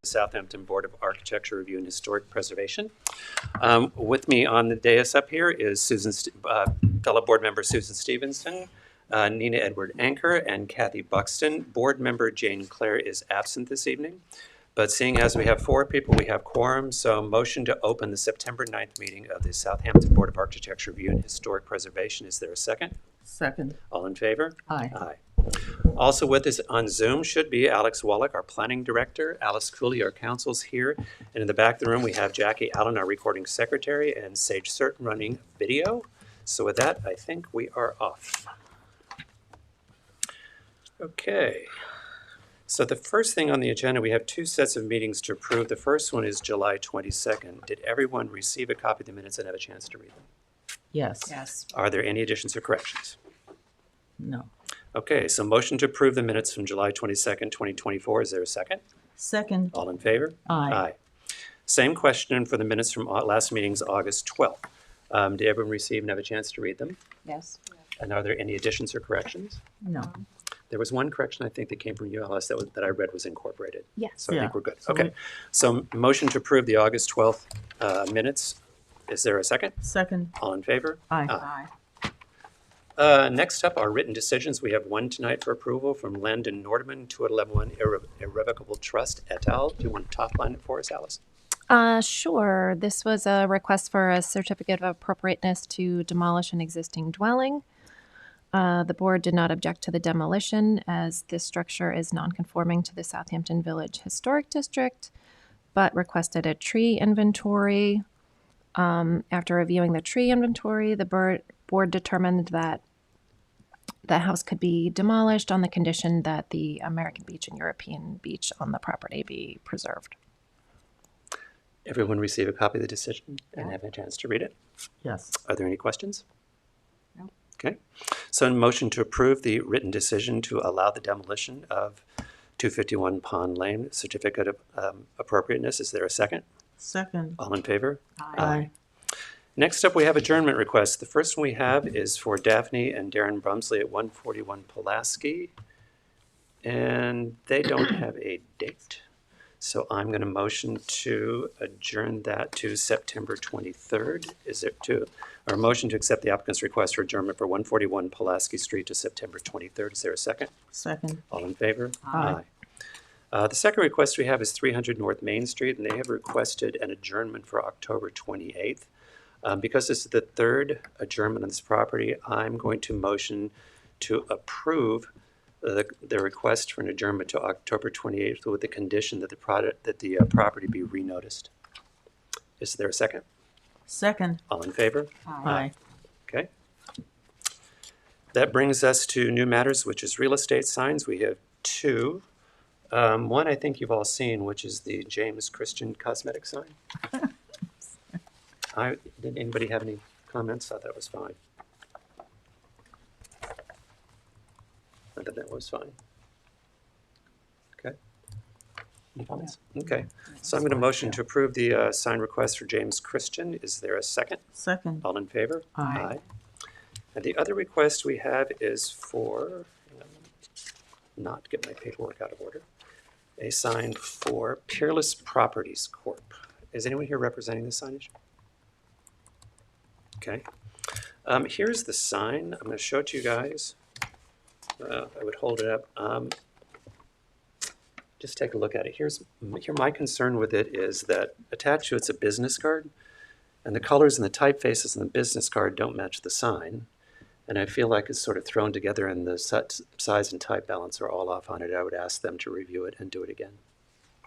Southampton Board of Architecture Review and Historic Preservation. With me on the dais up here is fellow board member Susan Stevenson, Nina Edward Anker, and Kathy Buxton. Board member Jane Clare is absent this evening, but seeing as we have 4 people, we have quorum, so motion to open the September 9th meeting of the Southampton Board of Architecture Review and Historic Preservation. Is there a second? Second. All in favor? Aye. Aye. Also with us on Zoom should be Alex Wallach, our planning director, Alice Cooley, our counsel's here, and in the back of the room we have Jackie Allen, our recording secretary, and Sage Certain running video. So with that, I think we are off. Okay. So the first thing on the agenda, we have 2 sets of meetings to approve. The first one is July 22nd. Did everyone receive a copy of the minutes and have a chance to read them? Yes. Yes. Are there any additions or corrections? No. Okay, so motion to approve the minutes from July 22nd, 2024. Is there a second? Second. All in favor? Aye. Same question for the minutes from last meeting's August 12th. Did everyone receive and have a chance to read them? Yes. And are there any additions or corrections? No. There was one correction, I think, that came from you, Alice, that I read was incorporated. Yes. So I think we're good. So Okay, so motion to approve the August 12th minutes. Is there a second? Second. All in favor? Aye. Next up are written decisions. We have one tonight for approval from Landon Nordman, 211 Irrevocable Trust et al. Do you want to top line it for us, Alice? Sure. This was a request for a certificate of appropriateness to demolish an existing dwelling. The board did not object to the demolition as this structure is non-conforming to the Southampton Village Historic District, but requested a tree inventory. After reviewing the tree inventory, the board determined that the house could be demolished on the condition that the American beach and European beach on the property be preserved. Everyone receive a copy of the decision and have a chance to read it? Yes. Are there any questions? No. Okay. So in motion to approve the written decision to allow the demolition of 251 Pond Lane, certificate of appropriateness. Is there a second? Second. All in favor? Aye. Next up, we have adjournment requests. The first one we have is for Daphne and Darren Brumsley at 141 Pulaski, and they don't have a date. So I'm going to motion to adjourn that to September 23rd. Is there or a motion to accept the applicant's request for adjournment for 141 Pulaski Street to September 23rd. Is there a second? Second. All in favor? Aye. The second request we have is 300 North Main Street, and they have requested an adjournment for October 28th. Because this is the third adjournment on this property, I'm going to motion to approve the request for an adjournment to October 28th with the condition that the property be renoticed. Is there a second? Second. All in favor? Aye. Okay. That brings us to new matters, which is real estate signs. We have 2. One I think you've all seen, which is the James Christian cosmetic sign. Did anybody have any comments? I thought that was fine. I thought that was fine. Okay. Any comments? Okay. So I'm going to motion to approve the sign request for James Christian. Is there a second? Second. All in favor? Aye. And the other request we have is for, not get my paperwork out of order, a sign for Peerless Properties Corp. Is anyone here representing the signage? Okay. Here's the sign. I'm going to show it to you guys. I would hold it up. Just take a look at it. Here my concern with it is that attached to it's a business card, and the colors and the typefaces on the business card don't match the sign. And I feel like it's sort of thrown together, and the size and type balance are all off on it. I would ask them to review it and do it again.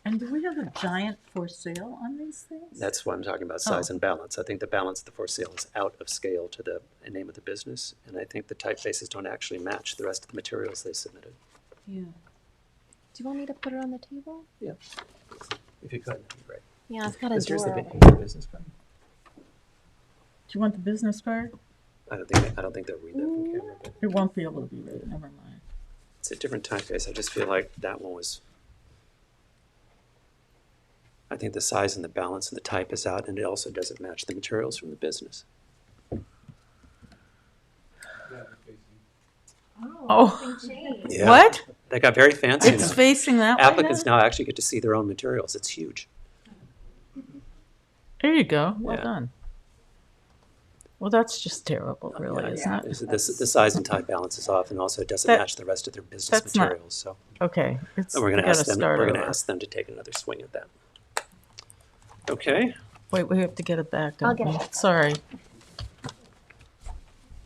And do we have a giant for sale on these things? That's what I'm talking about, size and balance. I think the balance of the for sale is out of scale to the name of the business, and I think the typefaces don't actually match the rest of the materials they submitted. Yeah. Do you want me to put it on the table? Yeah, if you could, that'd be great. Yeah, I've got a Here's the drawer. business card. Do you want the business card? I don't think they'll read that from camera, but It won't be able to be read. Never mind. it's a different typeface. I just feel like that one was. I think the size and the balance and the type is out, and it also doesn't match the materials from the business. Oh. Yeah. What? They got very fancy It's now. facing that way Applicants now? now actually get to see their own materials. It's huge. There you go. Well Yeah. done. Well, that's just terrible, really, isn't it? The size and type balance is off, and also it doesn't That- match the rest of their business that's not- materials. So Okay. It's, and we're going we to ask gotta them. start We're going to over. ask them to take another swing at that. Okay. Wait, we have to get it back, I'll don't get we? it. Sorry.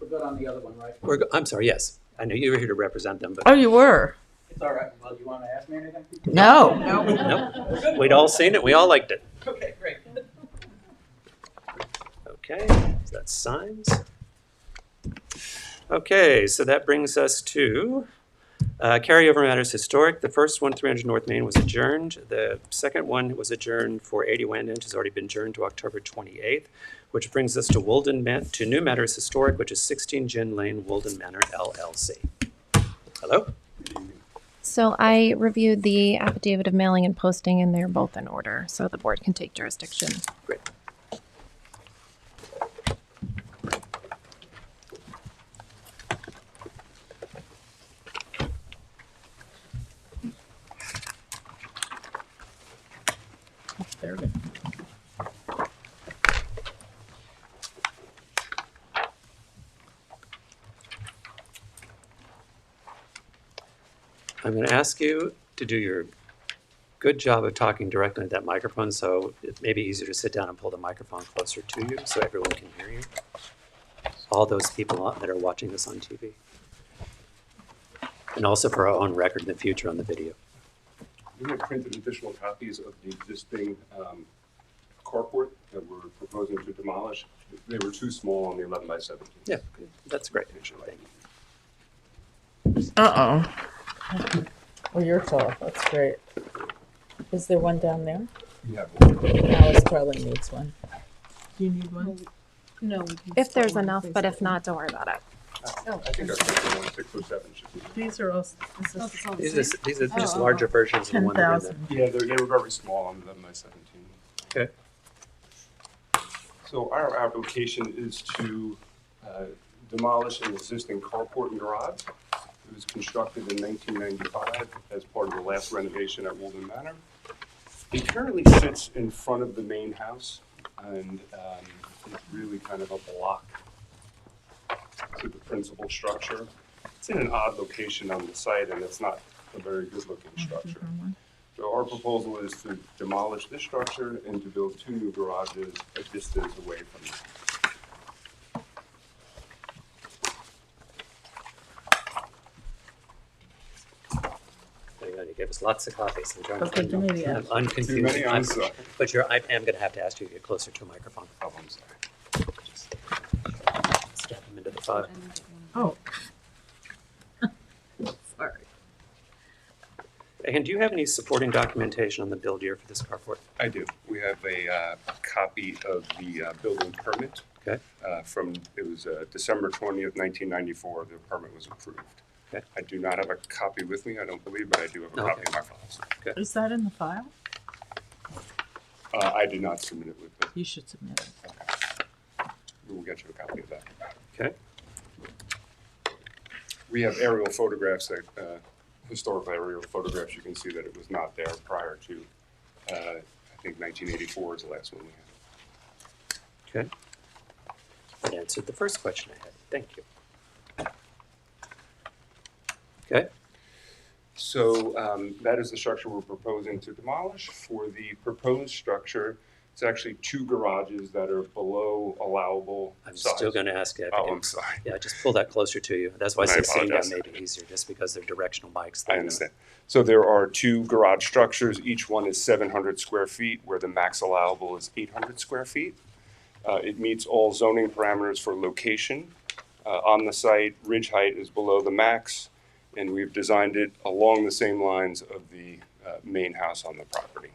We're good on the other one, right? I'm sorry. Yes, I knew you were here to represent them, but Oh, you were? It's all right. Well, do you want to ask me anything? No. nope. We'd all seen it. We all liked it. Okay, great. Okay, so that's signs. Okay, so that brings us to carryover matters historic. The first one, 300 North Main, was adjourned. The second one was adjourned for 80 Wandent, has already been adjourned to October 28th, which brings us to to new matters historic, which is 16 Gin Lane, Woolden Manor, LLC. Hello? So I reviewed the affidavit of mailing and posting, and they're both in order, so the board can take jurisdiction. Great. There we go. I'm going to ask you to do your good job of talking directly at that microphone, so it may be easier to sit down and pull the microphone closer to you so everyone can hear you. All those people that are watching this on TV. And also for our own record in the future on the video. We have printed additional copies of the existing carport that we're proposing to demolish. They were too small on the 11 by 17. Yeah, that's great. Initially. Uh-oh. Well, you're tall. That's great. Is there one down there? Yeah. Alice probably needs one. Do you need one? No. If there's enough, but if not, don't worry about it. I think our printed one, 607 should be. These are all, Oh, it's all the These same? are just larger versions of the one that are in there. 10,000. Yeah, they were very small on the 11 by 17. Okay. So our application is to demolish an existing carport and garage. It was constructed in 1995 as part of the last renovation at Woolden Manor. It currently sits in front of the main house, and it's really kind of a block to the principal structure. It's in an odd location on the site, and it's not a very good-looking structure. So our proposal is to demolish this structure and to build two new garages a distance away from it. Hang on, you gave us lots of copies. I'm trying to Okay, find give me them. the I'm Too unconfused. many, I'm sorry. But I am going to have to ask you to get closer to a microphone. Oh, I'm sorry. Step them into the file. Oh. Sorry. And do you have any supporting documentation on the build year for this carport? I do. We have a copy of the building permit. Okay. It was December 20th, 1994, the permit was approved. Okay. I do not have a copy with me, I don't believe, but I do have a copy in my files. Is that in the file? I did not submit it with me. You should submit it. Okay. We will get you a copy of that. Okay. We have aerial photographs historical aerial photographs. You can see that it was not there prior to, I think 1984 is the last one we had. Okay. That answered the first question I had. Thank you. Okay. So that is the structure we're proposing to demolish. For the proposed structure, it's actually two garages that are below allowable I'm size. still going to ask you. Oh, I'm sorry. Yeah, just pull that closer to you. That's why I I say sitting down apologize. may be easier, just because they're directional mics. I understand. So there are two garage structures. Each one is 700 square feet, where the max allowable is 800 square feet. It meets all zoning parameters for location. On the site, ridge height is below the max, and we've designed it along the same lines of the main house on the property.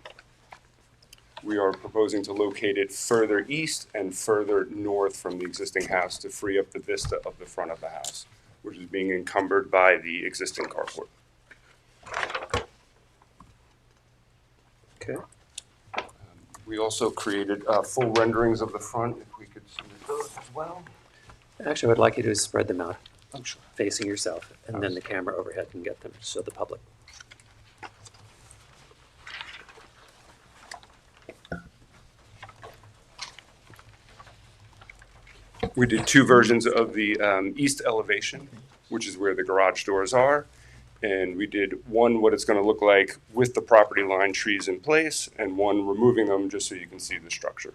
We are proposing to locate it further east and further north from the existing house to free up the vista of the front of the house, which is being encumbered by the existing carport. Okay. We also created full renderings of the front, if we could submit those as well. Actually, I would like you to spread them out I'm sure. facing yourself, and then the camera overhead can get them, so the public. We did two versions of the east elevation, which is where the garage doors are. And we did one, what it's going to look like with the property line trees in place, and one removing them just so you can see the structure.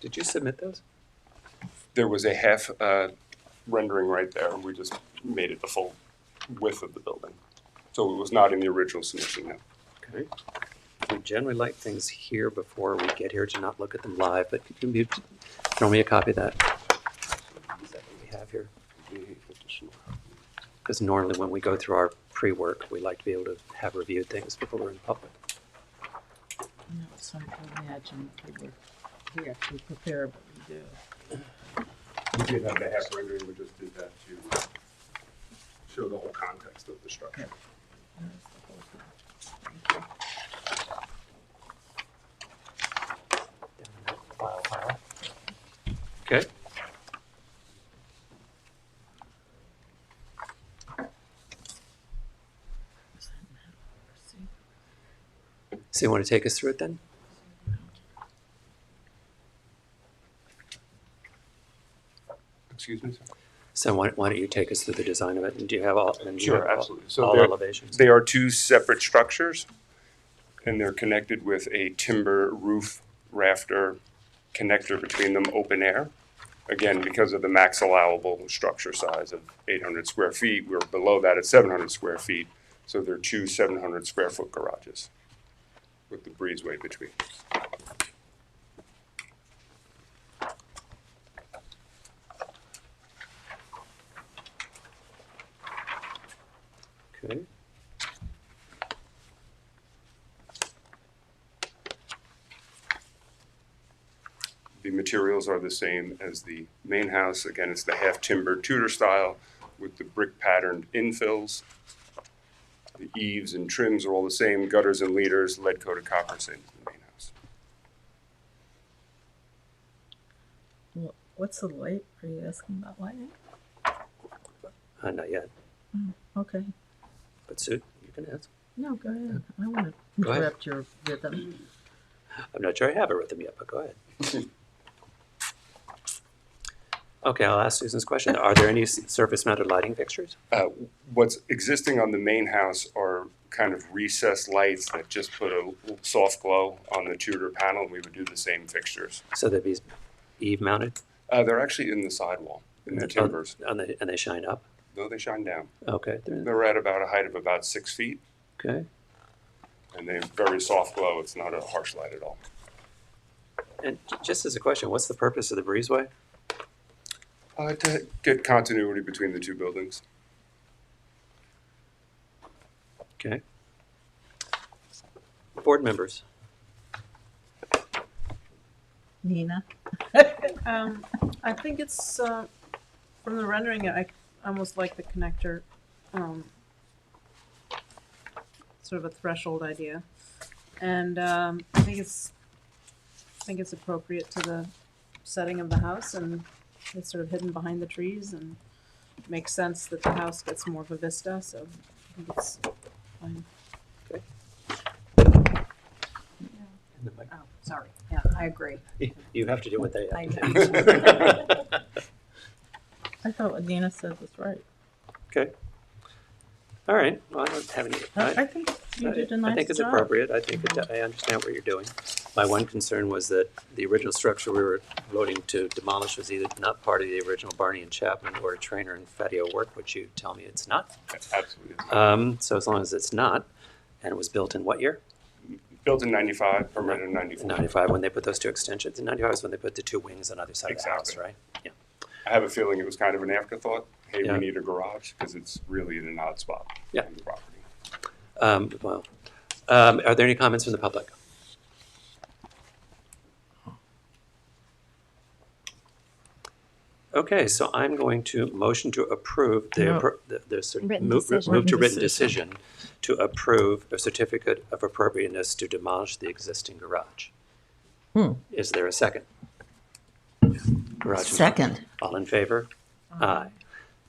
Did you submit those? There was a half rendering right there. We just made it the full width of the building. So it was not in the original submission, no. Okay. We generally like things here before we get here to not look at them live, but could you throw me a copy of that? Is that what we have here? Because normally when we go through our pre-work, we like to be able to have reviewed things before we're in public. No, some imagine we actually prepare, but we do. We did have the half rendering. We just did that to show the whole context of the structure. There's the whole thing. Thank you. Okay. So you want to take us through it then? Excuse me, sir? So why don't you take us through the design of it? And do you have all? And do you Sure, have all- absolutely. So all they're- elevations. They are two separate structures, and they're connected with a timber roof rafter connector between them, open air. Again, because of the max allowable structure size of 800 square feet, we're below that at 700 square feet. So they're two 700 square foot garages with the breezeway between. Okay. The materials are the same as the main house. Again, it's the half timber Tudor style with the brick patterned infills. The eaves and trims are all the same, gutters and leaders, lead coated copper, same as the main house. Well, what's the light? Are you asking about lighting? Not yet, Okay. but Sue, you can ask. No, go ahead. I want to Go ahead. interrupt your rhythm. I'm not sure I have a rhythm yet, but go ahead. Okay, I'll ask Susan's question. Are there any surface-mounted lighting fixtures? What's existing on the main house are kind of recessed lights that just put a little soft glow on the Tudor panel, and we would do the same fixtures. So they'd be eve-mounted? They're actually in the sidewall, in the timbers. And they shine up? No, they shine down. Okay. They're at about a height of about 6 feet, Okay. and they have very soft glow. It's not a harsh light at all. And just as a question, what's the purpose of the breezeway? To get continuity between the two buildings. Okay. Board members? Nina? I think it's from the rendering. I almost like the connector, sort of a threshold idea, and I think it's appropriate to the setting of the house, and it's sort of hidden behind the trees, and it makes sense that the house gets more of a vista. So I think it's fine. Okay. Oh, sorry. Yeah, I agree. You have to do what they I have to do. I thought what Nina said was right. Okay. All right. Well, I don't have any. I think you did a nice job. I think it's appropriate. I think I understand what you're doing. My one concern was that the original structure we were voting to demolish was either not part of the original Barney and Chapman or Trainer and Fatio work, which you tell me it's not. Absolutely. So as long as it's not, and it was built in what year? Built in 95, permitted in 94. 95, when they put those two extensions. In 95 is when they put the two wings on either side of the house, Exactly. right? Yeah. I have a feeling it was kind of an afterthought. Hey, Yeah. we need a garage because it's really in an odd spot Yeah. on the property. Are there any comments from the public? Okay, so I'm going to motion to approve No. Written move decision. to Written written decision. decision to approve a certificate of appropriateness to demolish the existing garage. Is there a second? Garage. Second. All in favor? Aye.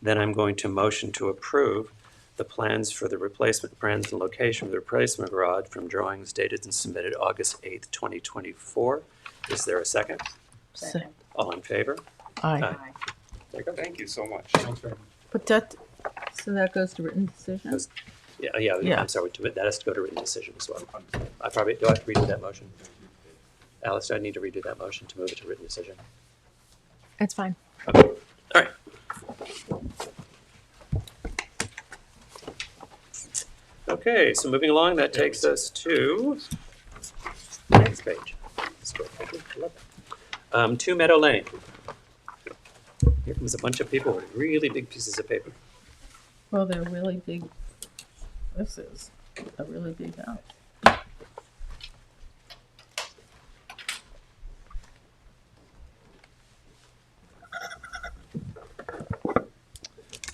Then I'm going to motion to approve the plans for the replacement, plans and location of the replacement garage from drawings dated and submitted August 8th, 2024. Is there a second? Second. All in favor? Aye. Aye. There you go. Thank you so much. Thanks very much. But that, so that goes to written decision? Goes- Yeah, Yeah. I'm sorry, that has to go to written decision as well. I probably, do I have to redo that motion? Alice, do I need to redo that motion to move it to written decision? It's fine. Okay, all right. Okay, so moving along, that takes us to the next page. Square page, I love that. 2 Meadow Lane. Here comes a bunch of people with really big pieces of paper. Well, they're really big. This is a really big house.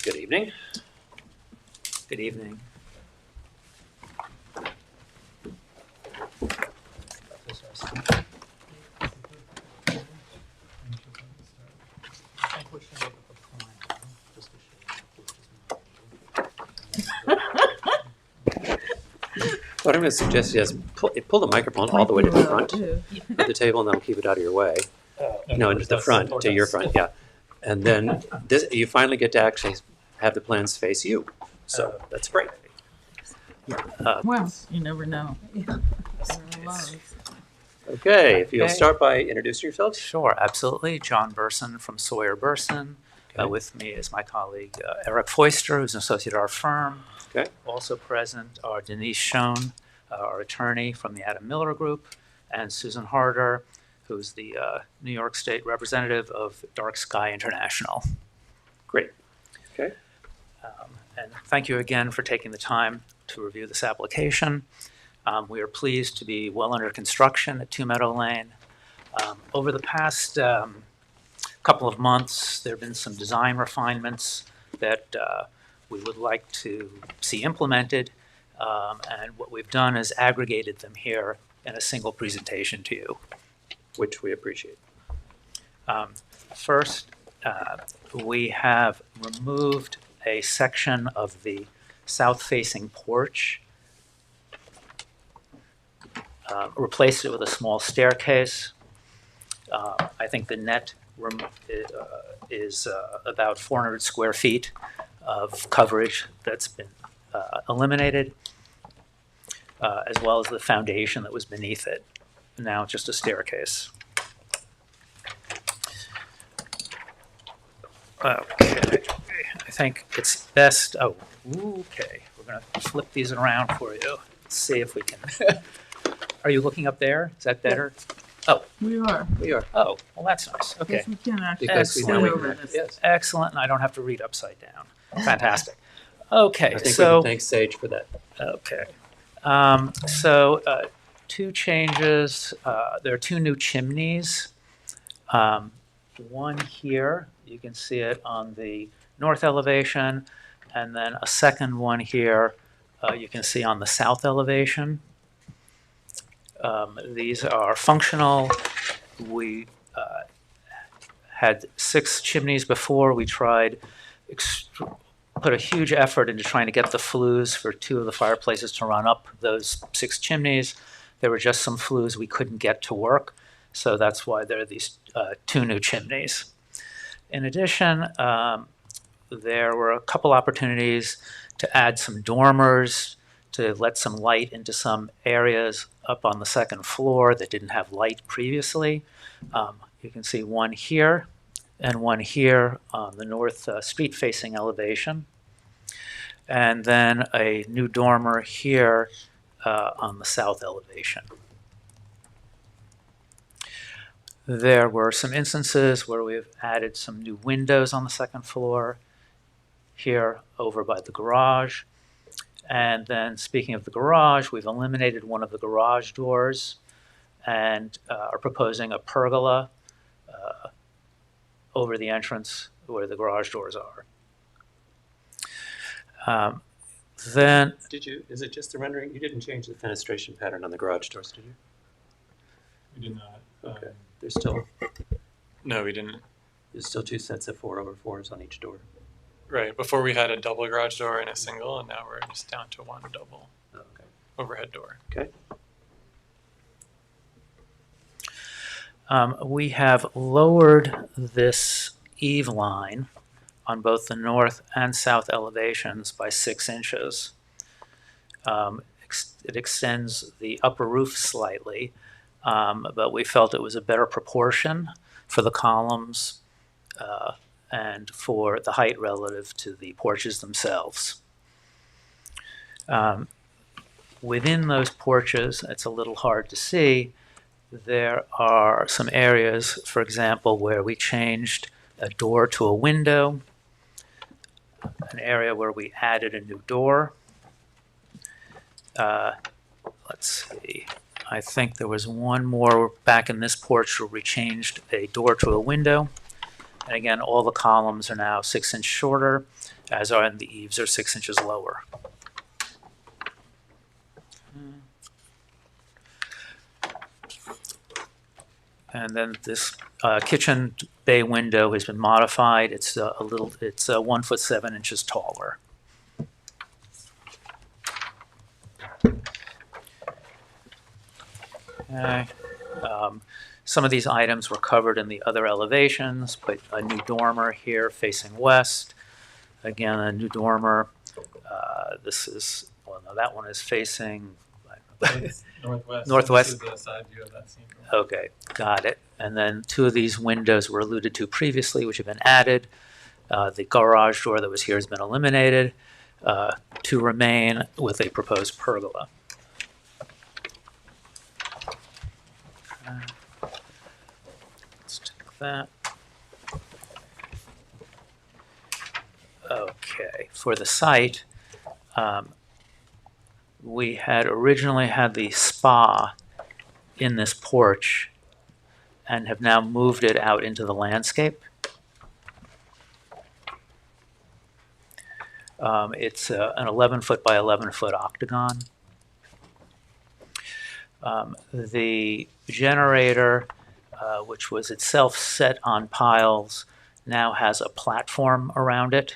Good evening. Good evening. What I'm going to suggest is pull the microphone all the way to the front of the table, and then I'll keep it out of your way. No, into the front, to your front, yeah. And then this, you finally get to actually have the plans face you. So that's great. Well, you never know. Okay, if you'll Okay. start by introducing yourselves. Sure, absolutely. John Burson from Sawyer Burson. Okay. With me is my colleague Eric Foister, who's an associate at our firm. Okay. Also present are Denise Schoen, our attorney from the Adam Miller Group, and Susan Harder, who's the New York State representative of Dark Sky International. Great. Okay. And thank you again for taking the time to review this application. We are pleased to be well under construction at 2 Meadow Lane. Over the past couple of months, there have been some design refinements that we would like to see implemented. And what we've done is aggregated them here in a single presentation to you. Which we appreciate. First, we have removed a section of the south-facing porch, replaced it with a small staircase. I think the net is about 400 square feet of coverage that's been eliminated, as well as the foundation that was beneath it. Now just a staircase. Okay, I think it's best, okay, we're gonna flip these around for you. Let's see if we can. Are you looking up there? Is that better? We are. We are. Oh, well, that's nice. Okay, Yes, we can actually. Because we see now we over can, this. yes. excellent, and I don't have to read upside down. Fantastic. I Okay, think we so. can thank Sage for that. Okay. Two changes. There are two new chimneys. One here, you can see it on the north elevation, and then a second one here, you can see on the south elevation. These are functional. We had 6 chimneys before. We tried put a huge effort into trying to get the flues for 2 of the fireplaces to run up those 6 chimneys. There were just some flues we couldn't get to work, so that's why there are these 2 new chimneys. In addition, there were a couple opportunities to add some dormers to let some light into some areas up on the second floor that didn't have light previously. You can see one here and one here on the north street-facing elevation. And then a new dormer here on the south elevation. There were some instances where we've added some new windows on the second floor, here over by the garage. And then speaking of the garage, we've eliminated one of the garage doors and are proposing a pergola over the entrance where the garage doors are. Then, Is it just the rendering? You didn't change the fenestration pattern on the garage doors, did you? We did not. Okay. Um, no, we didn't. There's still two sets of 4x4s on each door. Right. Before we had a double garage door and a single, and now we're just down to one double Oh, okay. overhead door. Okay. we have lowered this eave line on both the north and south elevations by 6 inches. It extends the upper roof slightly, but we felt it was a better proportion for the columns and for the height relative to the porches themselves. Within those porches, it's a little hard to see, there are some areas, for example, where we changed a door to a window, an area where we added a new door. Let's see, I think there was one more back in this porch where we changed a door to a window. And again, all the columns are now 6 inches shorter, as are the eaves are 6 inches lower. And then this kitchen bay window has been modified. It's it's 1 foot 7 inches taller. Okay. Some of these items were covered in the other elevations, but a new dormer here facing west. Again, a new dormer. This is, well, no, that one is facing Northwest. Northwest. This is the side view of that scene. Okay, got it. And then 2 of these windows were alluded to previously, which have been added. The garage door that was here has been eliminated to remain with a proposed pergola. Let's take that. Okay, for the site, we had originally had the spa in this porch and have now moved it out into the landscape. It's an 11-foot by 11-foot octagon. The generator, which was itself set on piles, now has a platform around it.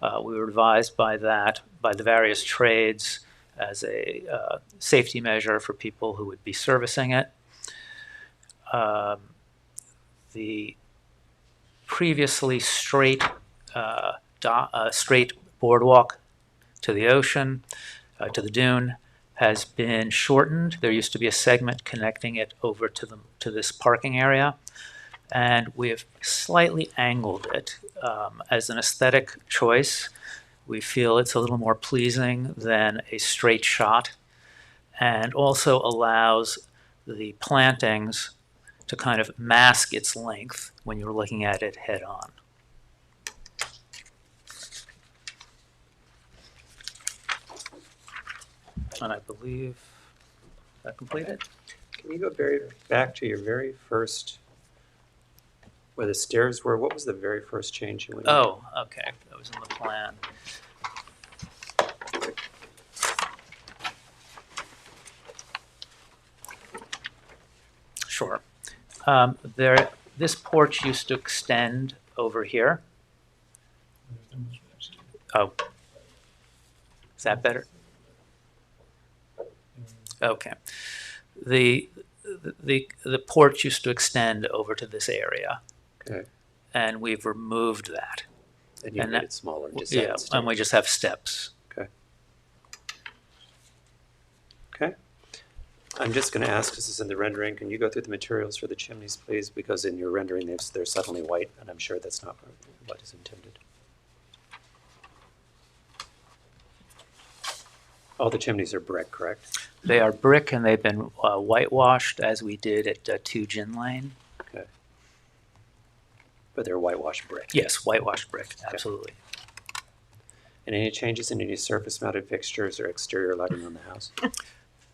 We were advised by the various trades as a safety measure for people who would be servicing it. The previously straight boardwalk to the ocean, to the dune, has been shortened. There used to be a segment connecting it over to this parking area, and we have slightly angled it as an aesthetic choice. We feel it's a little more pleasing than a straight shot, and also allows the plantings to kind of mask its length when you're looking at it head on. And I believe that completed. Can you go back to your very first, where the stairs were? What was the very first change you went? Oh, okay, that was in the plan. Sure. This porch used to extend over here. Oh, is that better? Okay. The porch used to extend over to this area, Okay. and we've removed that. And you And made that- it smaller. Just Yeah, added and stairs. we just have steps. Okay. I'm just going to ask, this is in the rendering, can you go through the materials for the chimneys, please? Because in your rendering, they're suddenly white, and I'm sure that's not what is intended. All the chimneys are brick, correct? They are brick, and they've been whitewashed, as we did at 2 Gin Lane. Okay. But they're whitewashed brick. Yes, whitewashed brick, absolutely. And any changes in any surface-mounted fixtures or exterior lighting on the house?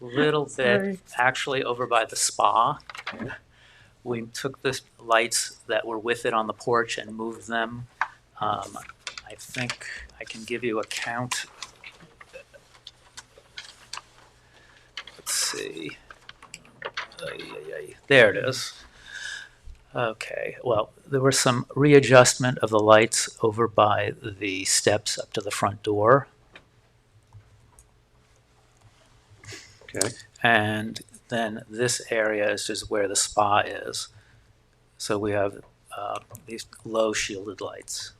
Little bit, Sorry. actually, over by the spa. we took the lights that were with it on the porch and moved them. I think I can give you a count. Let's see. There it is. Okay, well, there was some readjustment of the lights over by the steps up to the front door. Okay. And then this area is just where the spa is. So we have these low shielded lights.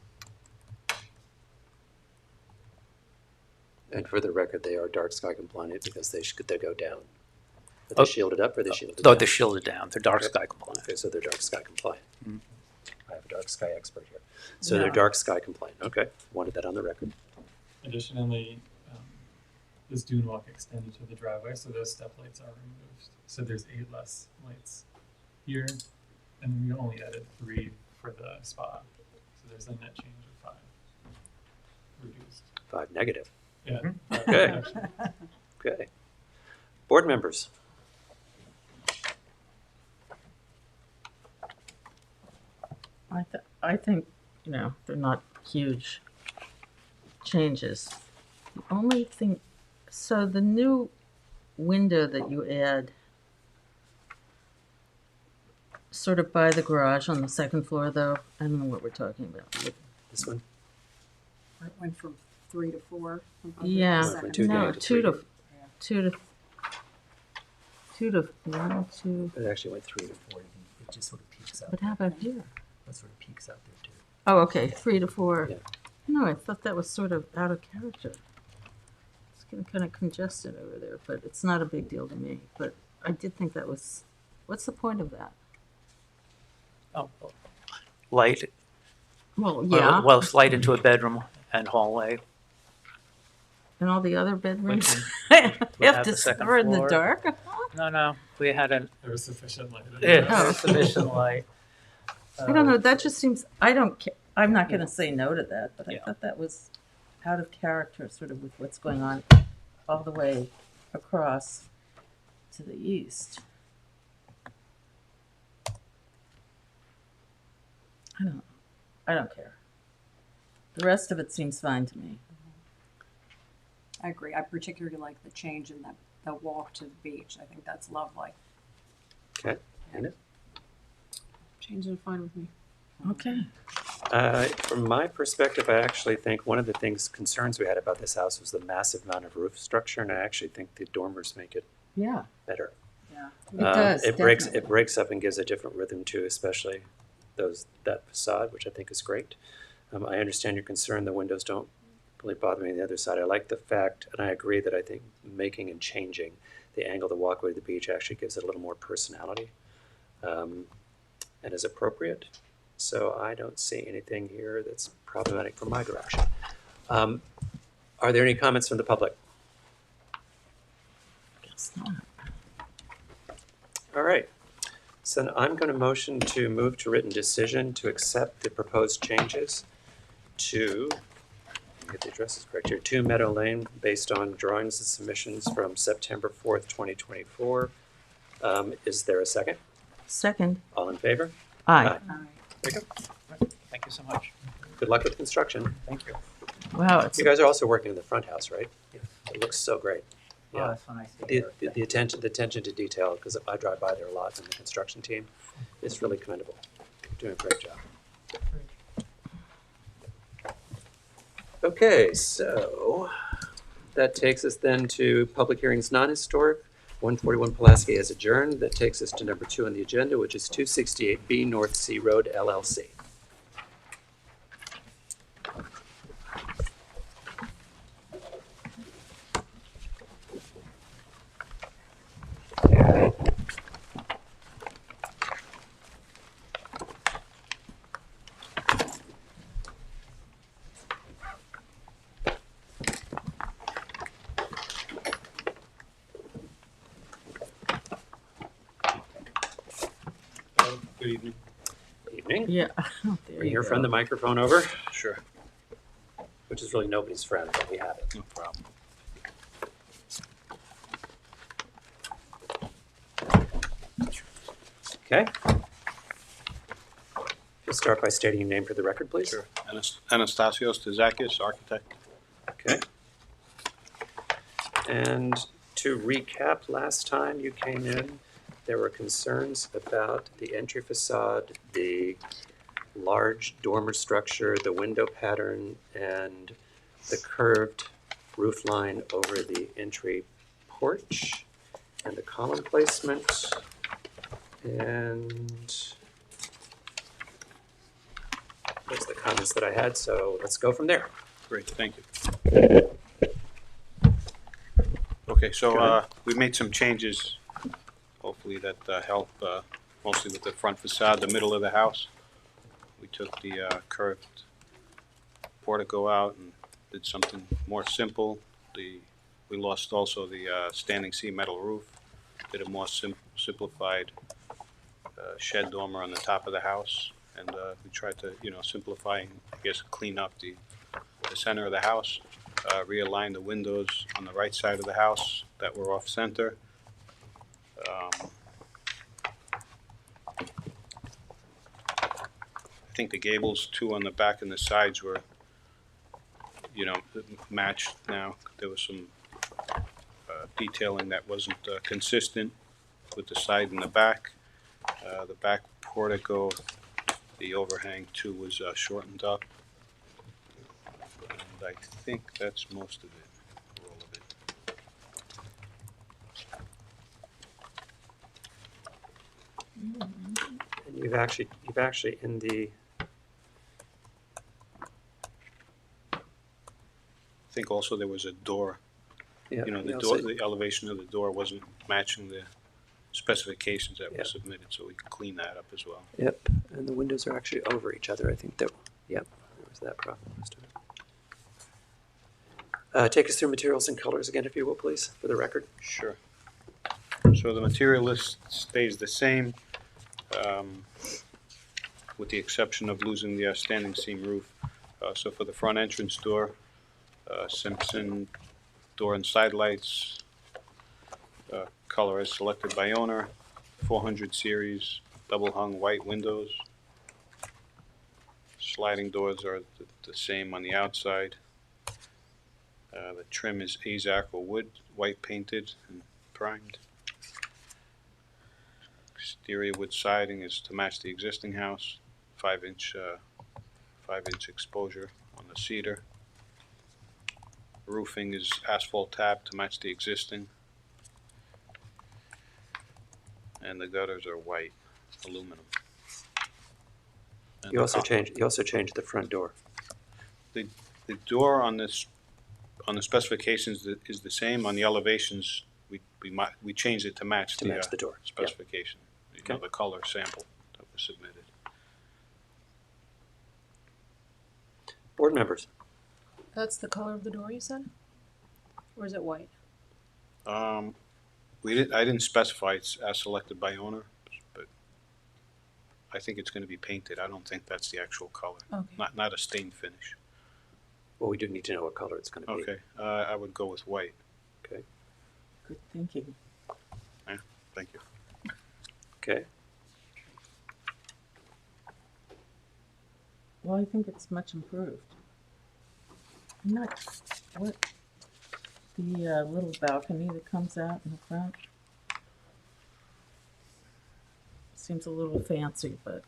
And for the record, they are dark sky compliant because they go down. Are they Oh. shielded up or are they shielded Though down? they're shielded down, they're dark Yep. sky compliant. Okay, so they're dark sky compliant. Mhm. I have a dark sky expert here. So they're Yeah. dark sky compliant. Okay, wanted that on the record. Additionally, this dune walk extended to the driveway, so those step lights are removed. So there's 8 less lights here, and we only added 3 for the spa. So there's a net change of 5 reduced. 5 negative. Yeah. Okay. Actually. Okay. Board members. I think, they're not huge changes. The only thing, so the new window that you add sort of by the garage on the second floor, though, I don't know what we're talking about. This one? It went from 3 to 4. Yeah, Went from 2 no, to 2 to, three. 2 to 1, 2, It actually went 3 to 4. It just sort of peaks out. what happened here? It sort of peaks out there too. Oh, okay, 3 to 4. Yeah. No, I thought that was sort of out of character. It's getting kind of congested over there, but it's not a big deal to me. But I did think that was, what's the point of that? Oh, light, Well, yeah, well, it's light into a bedroom and hallway. and all the other bedrooms we have have to the second store in the floor. dark. No, we had an There was sufficient light. Oh. sufficient light. I don't know. That just seems. I don't. I'm not going to say no to that, but I Yeah. thought that was out of character, sort of with what's going on all the way across to the east. I don't care. The rest of it seems fine to me. I agree. I particularly like the change in the walk to the beach. I think that's lovely. Okay. Anna? Changes are fine with me. Okay. From my perspective, I actually think one of the concerns we had about this house was the massive amount of roof structure, and I actually think the dormers make it Yeah. better. Yeah. It does. It breaks up and gives a different rhythm too, especially that facade, which I think is great. I understand your concern. The windows don't really bother me on the other side. I like the fact, and I agree that I think making and changing the angle of the walkway to the beach actually gives it a little more personality, and is appropriate. So I don't see anything here that's problematic from my direction. Are there any comments from the public? Guess not. All right. So then I'm going to motion to move to written decision to accept the proposed changes to, get the addresses correct here, 2 Meadow Lane based on drawings and submissions from September 4th, 2024. Is there a second? Second. All in favor? Aye. All right. There you go. Thank you so much. Good luck with construction. Thank you. Wow. It's You guys are also working in the front house, right? It looks so great. Oh, Yeah. that's when I see The attention to detail, because I drive by there a lot from the construction team, is really commendable. You're doing a great job. Okay, so that takes us then to public hearings non-historic. 141 Pulaski has adjourned. That takes us to number 2 on the agenda, which is 268B North Sea Road LLC. Good evening. Evening. yeah. Oh, there Bring you your go. friend the microphone over, Sure. which is really nobody's friend, but we have it. No problem. Okay. start by stating your name for the record, please. Sure. Anastasios Tezakis, architect. Okay. And to recap, last time you came in, there were concerns about the entry facade, the large dormer structure, the window pattern, and the curved roof line over the entry porch, and the column placement, and those are the comments that I had, so let's go from there. Great, thank you. Okay, Go so ahead. we made some changes, hopefully that help, mostly with the front facade, the middle of the house. We took the curved portico out and did something more simple. We lost also the standing seam metal roof, did a more simplified shed dormer on the top of the house, and we tried to, simplify and, I guess, clean up the center of the house, realign the windows on the right side of the house that were off center. I think the gables too on the back and the sides were, matched now. There was some detailing that wasn't consistent with the side and the back. The back portico, the overhang too was shortened up. And I think that's most of it, or all of it. And you've actually in the, I think also there was a door. yeah, The elevation of the door wasn't matching the specifications that Yeah. were submitted, so we could clean that up as well. Yep, and the windows are actually over each other. I think that, yep, there was that problem. Take us through materials and colors again, if you will, please, for the record. Sure. So the material list stays the same, with the exception of losing the standing seam roof. So for the front entrance door, Simpson door and side lights, color as selected by owner, 400 series, double hung white windows. Sliding doors are the same on the outside. The trim is Azak or wood, white painted and primed. Exterior wood siding is to match the existing house, 5-inch exposure on the cedar. Roofing is asphalt tab to match the existing. And the gutters are white, aluminum. And You also changed the front door. The door on the specifications is the same. On the elevations, we changed it to match To match the door. Yep. specification. Okay. The color sample that was submitted. Board members, That's the color of the door you said? Or is it white? I didn't specify it's as selected by owner, but I think it's going to be painted. I don't think that's the actual color. Okay. Not a stain finish. well, we do need to know what color it's going to be. Okay, I would go with white. Okay. Good thinking. Thank you. Okay. Well, I think it's much improved. I'm not, what, the little balcony that comes out in the front? Seems a little fancy, but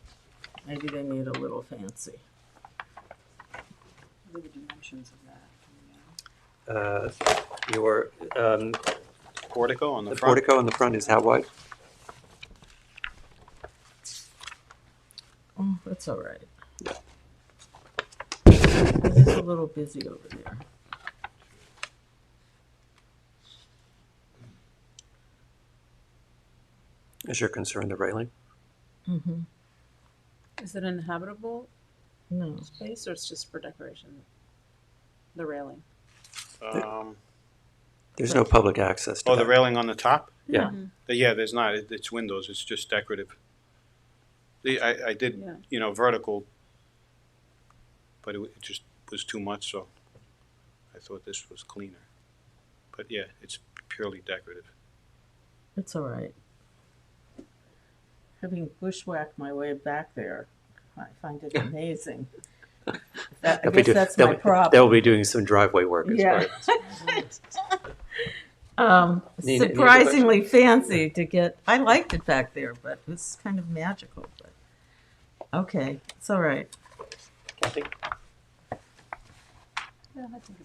maybe they need a little fancy. What are the dimensions of that? Your Portico on the the front. portico in the front is how wide? Oh, that's all right. It's a little busy over there. Is your concern the railing? Mm-hmm. Is it an habitable No. space or it's just for decoration? The railing. There's no public access to Oh, that. the railing on the top? Yeah. Yeah, there's not. It's windows. It's just decorative. I did, Yeah. Vertical, but it just was too much, so I thought this was cleaner. But yeah, it's purely decorative. It's all right. Having bushwhacked my way back there, I find it amazing. I They'll be guess do- that's they'll my be- problem. They'll be doing some driveway work as Yeah. well. Nina, any other Surprisingly fancy to get. I liked it back there, but it was kind of magical. But okay, it's all right. Kathy? Yeah, I think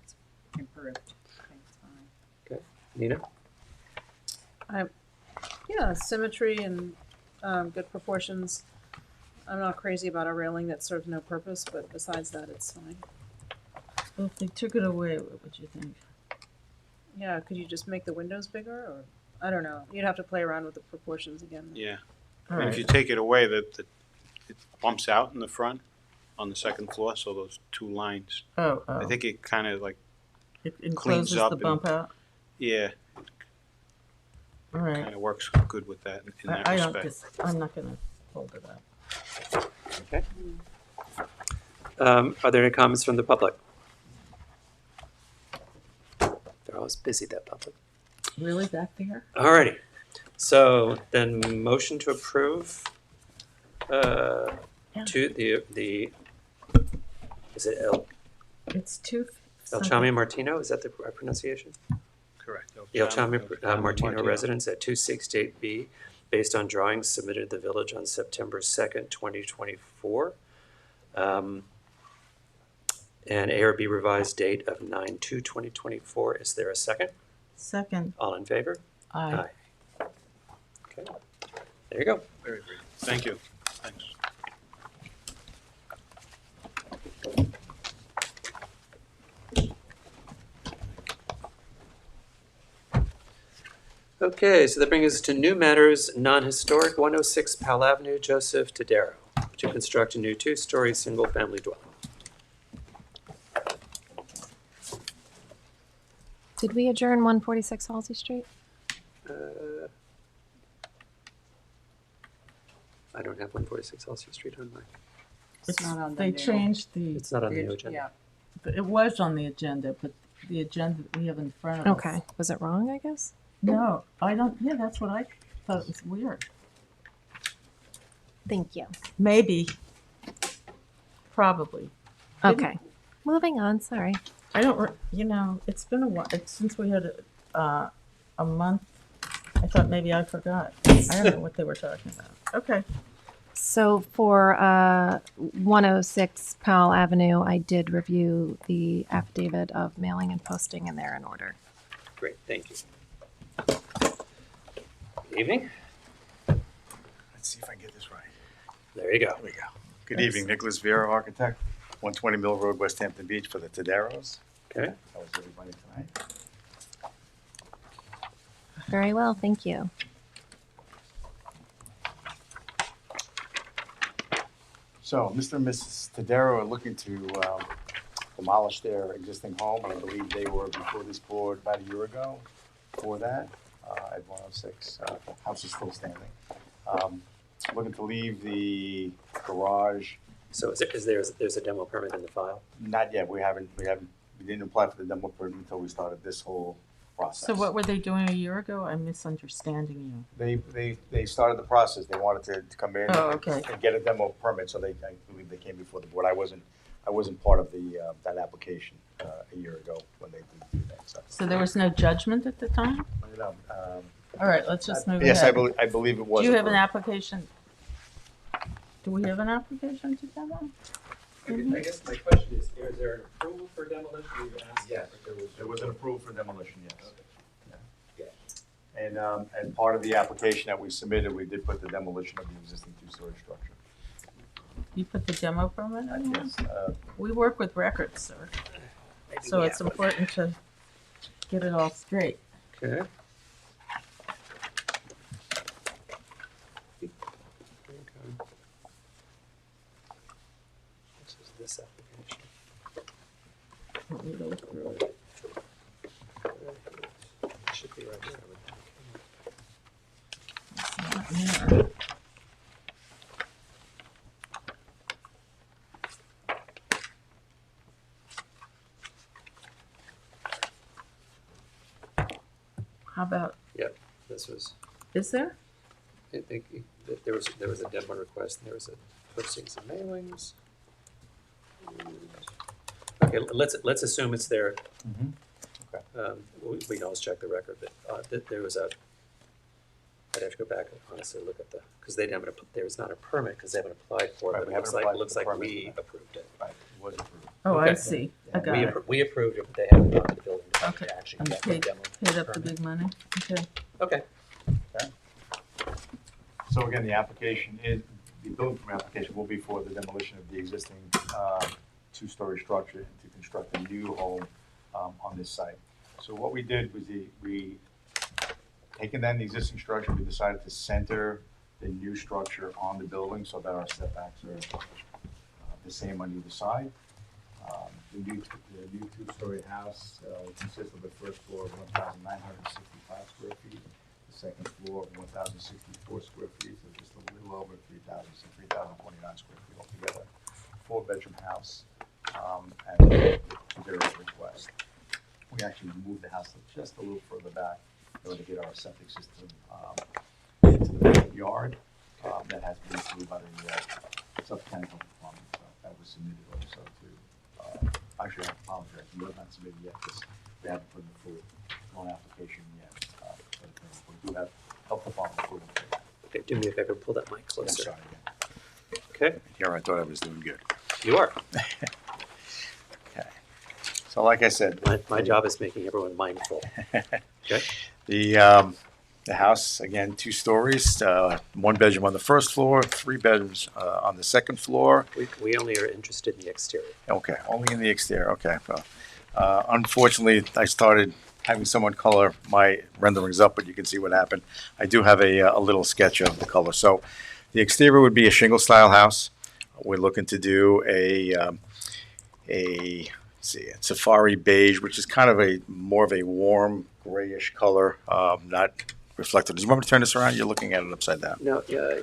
it's improved. I think it's fine. Nina? Yeah, symmetry and good proportions. I'm not crazy about a railing that serves no purpose, but besides that, it's fine. Well, if they took it away, what would you think? Yeah, could you just make the windows bigger, or I don't know. You'd have to play around with the proportions again. Yeah. All And if you right. take it away, it bumps out in the front on the second floor, so those two lines. Oh, I think it kind of like, it cleans encloses up the and- bump out. yeah, All right. kind of works good with that in that I don't respect. I'm not going to hold it up. Okay. Are there any comments from the public? They're always busy, that public. Really, back there? Alrighty. So then motion to approve to the is it It's too. El Chami Martino? Is that the pronunciation? Correct. The El Chami Martino residence at 268B, based on drawings submitted to the village on September 2nd, 2024. And ARB revised date of 9/2/2024. Is there a second? Second. All in favor? Aye. Okay. There you go. Very great. Thank you. Thanks. Okay, so that brings us to new matters, non-historic, 106 Powell Avenue, Joseph Tadero, to construct a new two-story single-family dwelling. Did we adjourn 146 Halsey Street? I don't have 146 Halsey Street on mine. It's not on the They new- changed the. It's not on the new agenda. Yeah, It was on the agenda, but the agenda that we have in front of us. Okay. Was it wrong, I guess? No, I don't. Yeah, that's what I thought. It was weird. Thank you. Maybe. Probably. Okay. Moving on, sorry. I don't. It's been a while. It's since we had a month. I thought maybe I forgot. I don't know what they were talking about. Okay. So for 106 Powell Avenue, I did review the affidavit of mailing and posting, and they're in order. Great, thank you. Good evening. Let's see if I can get this right. There you go. Here we go. Good evening, Nicholas Vera, architect, 120 Mill Road, West Hampton Beach, for the Taderos. Okay. How is everybody tonight? Very well, thank you. So, Mr. and Mrs. Tadero are looking to demolish their existing home. I believe they were before this board about a year ago for that at 106. House is still standing. Looking to leave the garage. So there's a demo permit in the file? Not yet. We didn't apply for the demo permit until we started this whole process. So what were they doing a year ago? I'm misunderstanding you. They started the process. They wanted to come in Oh, okay. and get a demo permit, so I believe they came before the board. I wasn't part of that application a year ago when they did do that. So there was no judgment at the time? All right, let's just move Yes, ahead. I believe it was. Do you have an approved. application? Do we have an application to demo? I guess my question is there an approval for demolition? You've asked Yes, if there was an approval for demolition, yes. Yeah. And part of the application that we submitted, we did put the demolition of the existing two-story structure. You put the demo permit in? Yes, We work with records, sir. So it's important to get it all straight. Okay. This is this application. Let me go through it. It should be right here. It's not there. How about, This was, is there? I think there was a demo request and there was a postings and mailings. Okay, let's assume it's there. Mhm. Okay. We can always check the record, but there was a, I'd have to go back and honestly look at because they haven't, there was not a permit because they haven't applied for it, Right, but we it haven't applied for looks the like permit we for that. approved it. Right, it was approved. Oh, Okay. I see. I got We, it. we approved it, but they haven't gone to the building department Okay. to actually And get the paid, demo paid up the permit. big money. Okay. Okay, So again, the application is, the building permit application will be for the demolition of the existing two-story structure and to construct a new home on this site. So what we did was we, taking down the existing structure, we decided to center the new structure on the building so that our setbacks are the same on either side. The new two-story house consists of the first floor of 1,965 square feet, the second floor of 1,064 square feet, so just a little over 3,029 square feet altogether. Four-bedroom house, and their request. We actually moved the house just a little further back in order to get our septic system into the front yard. That has been approved by the Southampton department, so that was submitted also to, actually, I apologize, we have not submitted yet, because we haven't put in the full loan application yet. We do have health department approval for that. okay, do me a favor, pull that mic I'm closer. sorry. Okay, Here, I thought I was doing good. you are. Okay. So like I said. My job is making everyone mindful. Okay, The house, again, 2 stories, 1 bedroom on the first floor, 3 bedrooms on the second floor. we only are interested in the exterior. Okay, only in the exterior, okay. Well, unfortunately, I started having someone color my renderings up, but you can see what happened. I do have a little sketch of the color. So the exterior would be a shingle-style house. We're looking to do a safari beige, which is kind of more of a warm grayish color, not reflective. Do you want me to turn this around? You're looking at it upside down. No,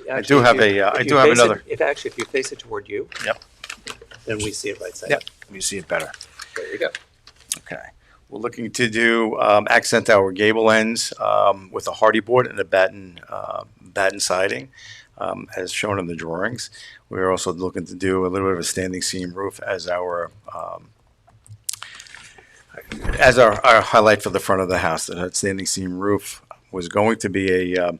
I do have another. If you face it toward you. Yep. Then we see it right side. Yep, you see it better. There you go. Okay. We're looking to do accent our gable ends with a hardy board and a batten siding, as shown in the drawings. We're also looking to do a little bit of a standing seam roof as our highlight for the front of the house. That standing seam roof was going to be a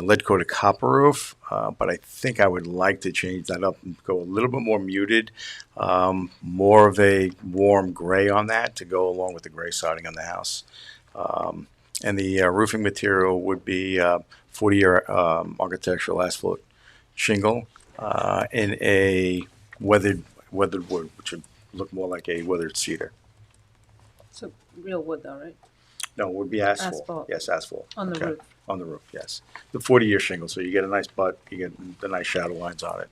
lead-coated copper roof, but I think I would like to change that up and go a little bit more muted, more of a warm gray on that to go along with the gray siding on the house. And the roofing material would be 40-year architectural asphalt shingle in a weathered wood, which would look more like a weathered cedar. So real wood though, right? No, it would be asphalt. Asphalt. Yes, asphalt. On the Okay. roof. On the roof, yes. The 40-year shingle, so you get a nice butt, you get the nice shadow lines on it.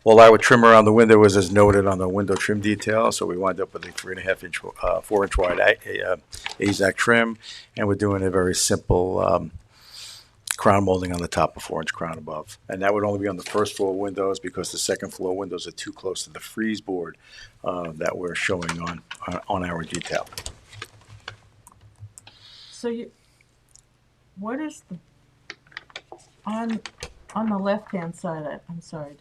Well, our trim around the window was as noted on the window trim detail, so we wind up with a 3.5 inch, 4 inch wide AZAC trim, and we're doing a very simple crown molding on the top, a 4-inch crown above. And that would only be on the first floor windows because the second floor windows are too close to the frieze board that we're showing on our detail. So what is on the left-hand side, I'm sorry,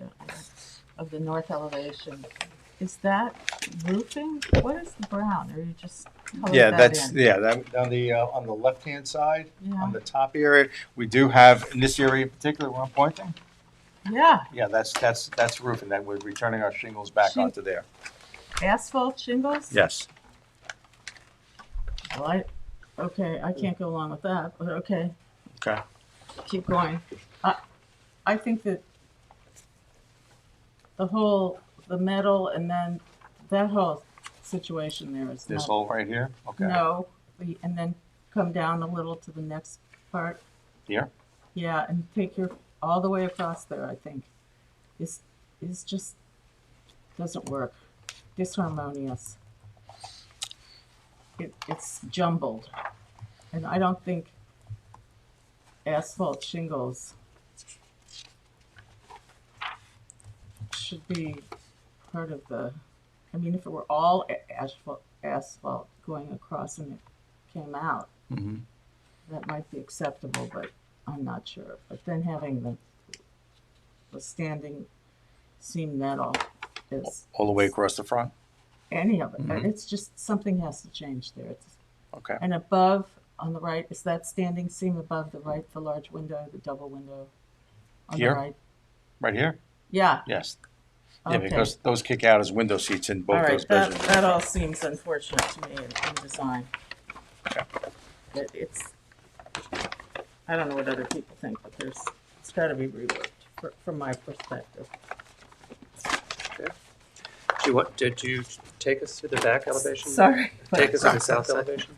of the north elevation, is that roofing? What is the brown? Or you just colored that in? On the left-hand side, Yeah. on the top area, we do have, in this area in particular where I'm pointing, Yeah, yeah, that's roofing, that we're returning our shingles back onto there. asphalt shingles? Yes. Well, okay, I can't go along with that, but okay, Okay. keep going. I think that the metal and then that whole situation there is This not, hole right here? Okay. no, and then come down a little to the next part. Here? Yeah, and take all the way across there, I think, is just, doesn't work. Disharmonious. It's jumbled. And I don't think asphalt shingles should be part of I mean, if it were all asphalt going across and it came out, Mm-hmm. that might be acceptable, but I'm not sure. But then having the a standing seam metal is All the way across the front? any of it. Mhm. It's just, something has to change there. It's, Okay. and above, on the right, is that standing seam above the right, the large window, the double window? On Here? the right? Right here? Yeah. Yes. Yeah, Okay. because those kick out as window seats in All both right, those that, bedrooms. that all seems unfortunate to me in design. Okay. But it's, I don't know what other people think, but it's got to be reworked from my perspective. Did you take us to the back elevation? Sorry. Take us to the south elevation?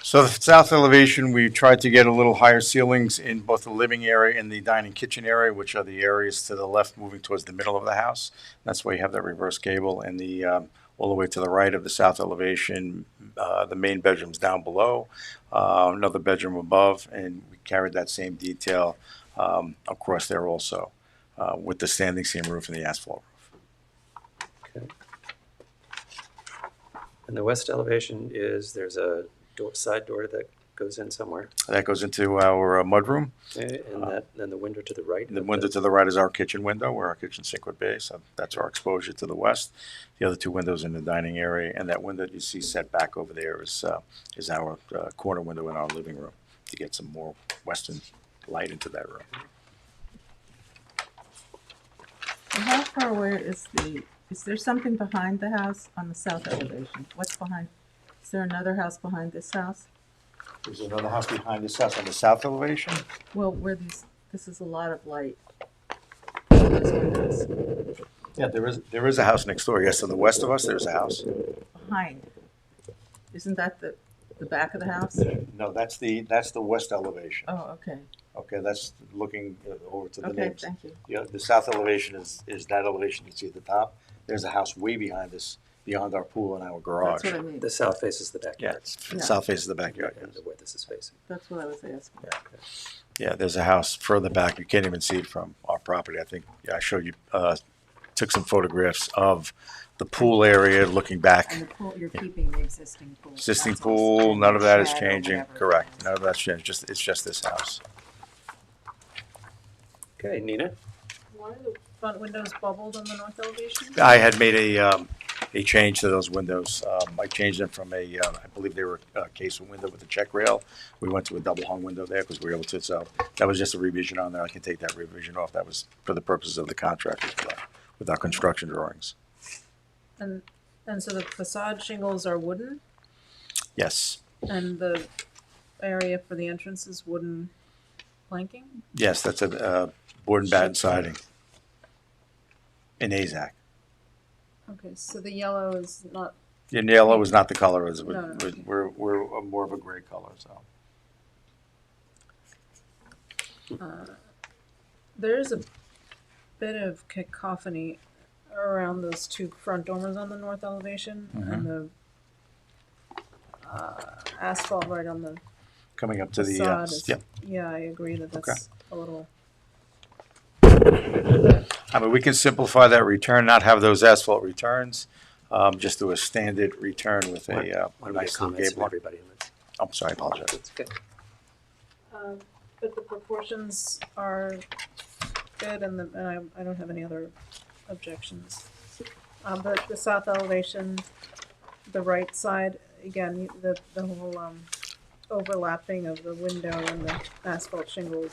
So the south elevation, we tried to get a little higher ceilings in both the living area and the dining kitchen area, which are the areas to the left moving towards the middle of the house. That's why you have that reverse gable, and the all the way to the right of the south elevation, the main bedroom's down below, another bedroom above, and we carried that same detail across there also, with the standing seam roof and the asphalt roof. Okay. And the west elevation is, there's a side door that goes in somewhere. That goes into our mudroom. Okay, and then the window to the right. The window to the right is our kitchen window, where our kitchen sink would be, so that's our exposure to the west. The other two windows in the dining area, and that window you see set back over there is our corner window in our living room, to get some more western light into that room. And how far away is there something behind the house on the south elevation? What's behind? Is there another house behind this house? There's another house behind this house on the south elevation. Well, this is a lot of light. Those windows. Yeah, there is a house next door. Yes, to the west of us, there's a house. Behind. Isn't that the back of the house? No, that's the west elevation. Oh, okay. Okay, that's looking over to the Okay, neighbors. thank you. Yeah, the south elevation is that elevation you see at the top. There's a house way behind us, beyond our pool and our garage. That's what I mean. The south faces the backyard. Yeah, it's Yeah. south face of the backyard. And the way this is facing. That's what I was asking. Yeah, there's a house further back. You can't even see it from our property. I think I showed you, took some photographs of the pool area looking back. And the pool, you're keeping the existing pool. Existing That's all pool, none of that is shed or changing. whatever. Correct. None of that's changed. It's just this house. Okay, Nina? Why are the front windows bubbled on the north elevation? I had made a change to those windows. I changed them from I believe they were a casement window with a check rail. We went to a double hung window there because we were able to. So that was just a revision on there. I can take that revision off. That was for the purposes of the contract with our construction drawings. And so the facade shingles are wooden, Yes. and the area for the entrance is wooden planking? Yes, that's a board and batten siding in AZAC. Okay, so the yellow is not, And yellow is not the color. No. We're more of a gray color. So there's a bit of cacophony around those two front dormers on the north elevation and the asphalt right on the coming up to the facade is, yep. yeah, I agree that that's a little, I mean, we can simplify that return, not have those asphalt returns, just do a standard return with Why a don't we get nice little comments from gable. everybody? I'm sorry, I apologize. It's okay. but the proportions are good and I don't have any other objections. But the south elevation, the right side, again, the whole overlapping of the window and the asphalt shingles,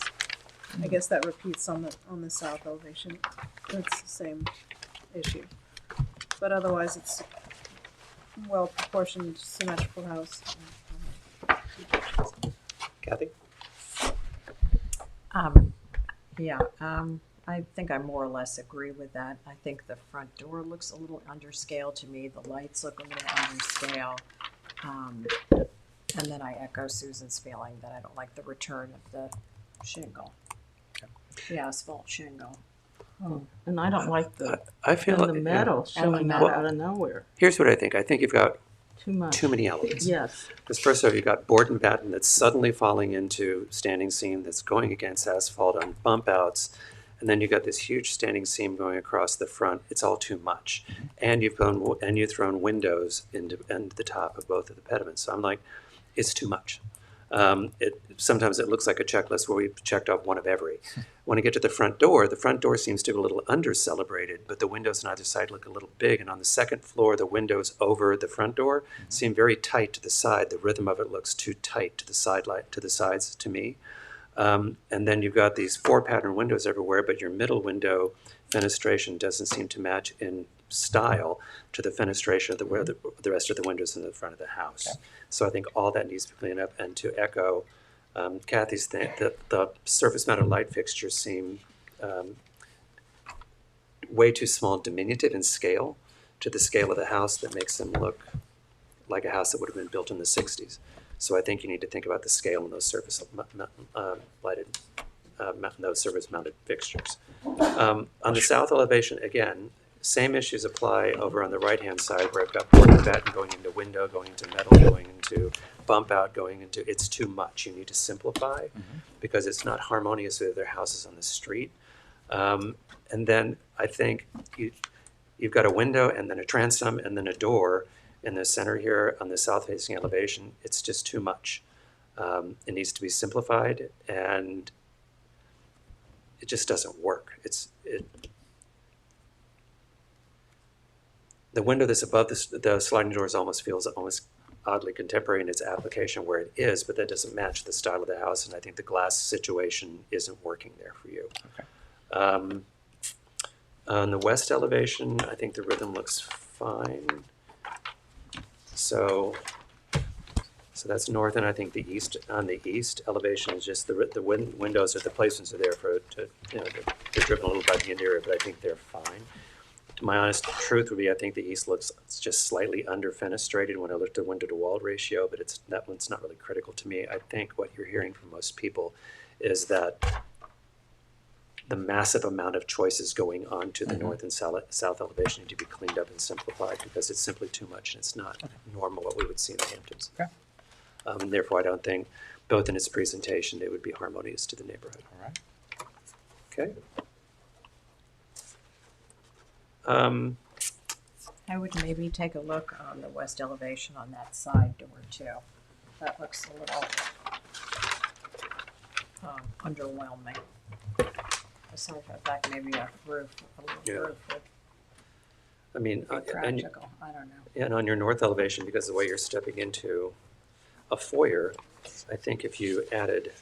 I guess that repeats on the south elevation. It's the same issue. But otherwise, it's well proportioned, symmetrical house. Kathy? I think I more or less agree with that. I think the front door looks a little underscale to me. The lights look a little underscale. And then I echo Susan's feeling that I don't like the return of the shingle, the asphalt shingle. Oh, and I don't like I feel the metal showing metal. out of nowhere. Here's what I think. I think you've got Too much. too many elements. Yes. Because first off, you've got board and batten that's suddenly falling into standing seam that's going against asphalt on bump outs. And then you've got this huge standing seam going across the front. It's all too much. And you've thrown windows into the top of both of the pediments. So I'm like, it's too much. Sometimes it looks like a checklist where we've checked off one of every. When I get to the front door seems to be a little under-celebrated, but the windows on either side look a little big. And on the second floor, the windows over the front door seem very tight to the side. The rhythm of it looks too tight to the sides to me. And then you've got these 4-pattern windows everywhere, but your middle window fenestration doesn't seem to match in style to the fenestration of the rest of the windows in the front of the house. Okay. So I think all that needs to be cleaned up. And to echo Kathy's thing, the surface-mounted light fixtures seem way too small, diminutive in scale to the scale of the house that makes them look like a house that would have been built in the 60s. So I think you need to think about the scale of those surface-mounted fixtures. On the south elevation, again, same issues apply over on the right-hand side where I've got board and batten going into window, going into metal, going into bump out, going into, it's too much. You need to simplify because it's not harmonious with other houses on the street. And then I think you've got a window and then a transom and then a door in the center here on the south-facing elevation. It's just too much. It needs to be simplified, and it just doesn't work. The window that's above the sliding doors almost feels oddly contemporary in its application where it is, but that doesn't match the style of the house, and I think the glass situation isn't working there for you. Okay. On the west elevation, I think the rhythm looks fine. So that's north, and I think the east. On the east elevation is just the windows or the placements are there they're driven a little by the interior, but I think they're fine. My honest truth would be I think the east looks just slightly under fenestrated when I looked at window to wall ratio, but that one's not really critical to me. I think what you're hearing from most people is that the massive amount of choices going on to the north and south elevation need to be cleaned up and simplified because it's simply too much and it's not normal what we would see in the Hamptons. Okay. And therefore, I don't think both in its presentation it would be harmonious to the neighborhood. All right. Okay. I would maybe take a look on the west elevation on that side door too. That looks a little underwhelming. Aside from the fact maybe a little roof would be practical. I don't know. And on your north elevation, because the way you're stepping into a foyer, I think if you added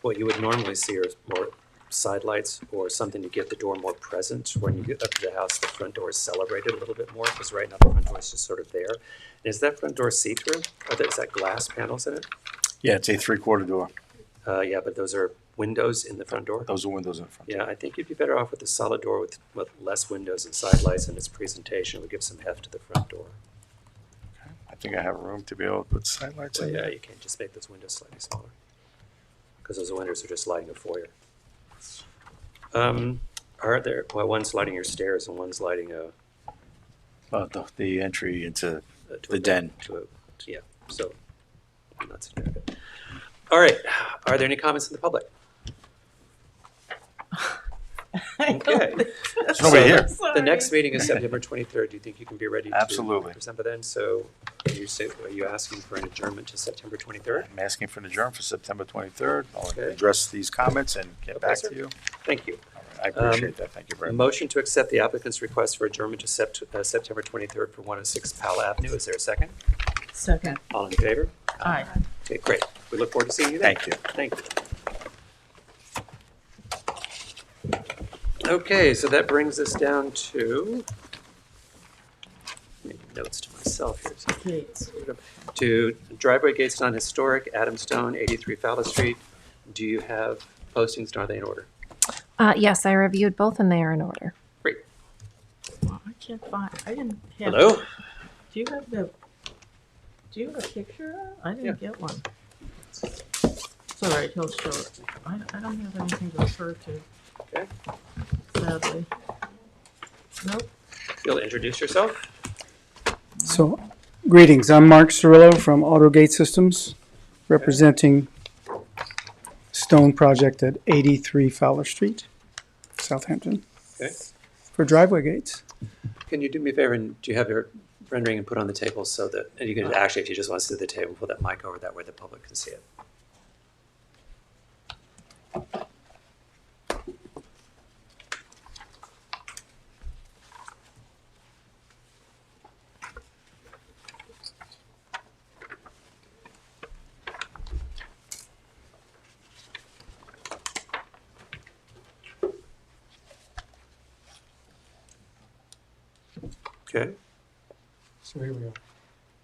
what you would normally see are more side lights or something to get the door more present. When you get up to the house, the front door is celebrated a little bit more because right now the front door is just sort of there. And is that front door see-through? Is that glass panels in it? Yeah, it's a 3/4 door. Yeah, but those are windows in the front door? Those are windows in the front. Yeah, I think you'd be better off with a solid door with less windows and side lights in its presentation. It would give some heft to the front door. Okay. I think I have room to be able to put side lights in. Yeah, you can't just make those windows slightly smaller because those windows are just lighting a foyer. Are there, well, one's lighting your stairs and one's lighting the entry into the den. Yeah, so not significant. All right, are there any comments from the public? Okay. There's nobody here. The next meeting is September 23rd. Do you think you can be ready to present by then? So are you asking for an adjournment to September 23rd? I'm asking for an adjournment for September 23rd. I'll address these comments and get back to you. Thank you. I appreciate that. Thank you very much. Motion to accept the applicant's request for adjournment to September 23rd for 106 Powell Avenue. Is there a second? Second. All in favor? Aye. Okay, great. We look forward to seeing you then. Thank you. Thank you. Okay, so that brings us down to notes to myself here. Gates. To driveway gates on historic, Adam Stone, 83 Fowler Street. Do you have postings? Are they in order? Yes, I reviewed both and they are in order. Great. Well, I can't find. I didn't have. Hello? Do you have a picture? I didn't get one. It's all right. He'll show it. I don't have anything to refer to. Okay. Sadly. Nope. You'll introduce yourself? So, greetings. I'm Mark Cirillo from AutoGate Systems, representing Stone Project at 83 Fowler Street, Southampton, Okay. for driveway gates. Can you do me a favor and do you have your rendering and put on the table so that, and you can actually, if you just want to sit at the table, put that mic over that way the public can see it. Okay. So here we go.